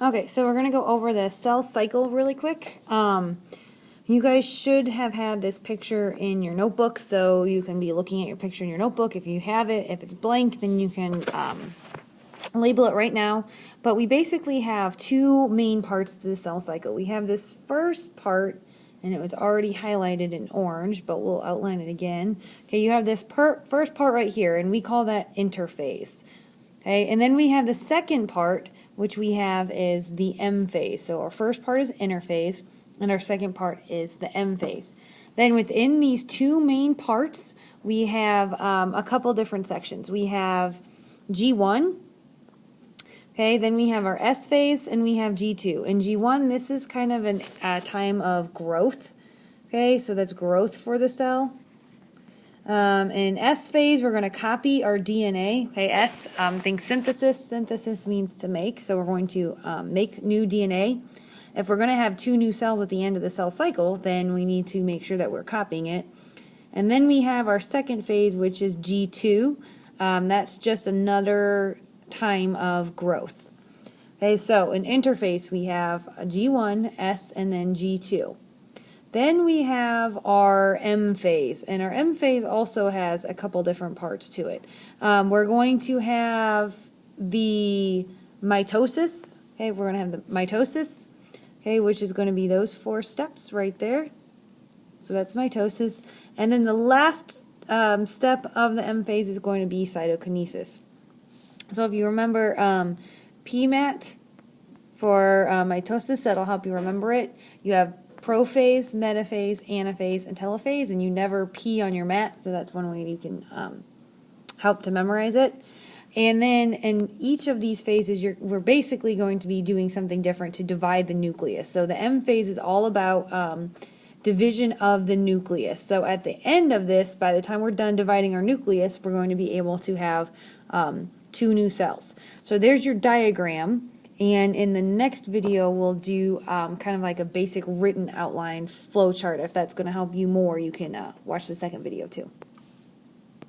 Okay, so we're going to go over the cell cycle really quick. You guys should have had this picture in your notebook, so you can be looking at your picture in your notebook. If you have it, if it's blank, then you can label it right now. But we basically have two main parts to the cell cycle. We have this first part, and it was already highlighted in orange, but we'll outline it again. Okay, you have this first part right here, and we call that interphase. Okay, and then we have the second part, which we have is the M phase. So our first part is interphase, and our second part is the M phase. Then within these two main parts, we have a couple different sections. We have G1, okay, then we have our S phase, and we have G2. In G1, this is kind of a time of growth, okay, so that's growth for the cell. In S phase, we're going to copy our DNA. Okay, S, think synthesis. Synthesis means to make, so we're going to make new DNA. If we're going to have two new cells at the end of the cell cycle, then we need to make sure that we're copying it. And then we have our second phase, which is G2. That's just another time of growth. Okay, so in interphase, we have G1, S, and then G2. Then we have our M phase, and our M phase also has a couple different parts to it. We're going to have the mitosis, okay, we're going to have the mitosis, okay, which is going to be those 4 steps right there. So that's mitosis. And then the last step of the M phase is going to be cytokinesis. So if you remember PMAT for mitosis, that'll help you remember it. You have prophase, metaphase, anaphase, and telophase, and you never pee on your mat, so that's one way you can help to memorize it. And then in each of these phases, we're basically going to be doing something different to divide the nucleus. So the M phase is all about division of the nucleus. So at the end of this, by the time we're done dividing our nucleus, we're going to be able to have 2 new cells. So there's your diagram. And in the next video, we'll do kind of like a basic written outline flow chart. If that's going to help you more, you can watch the second video too.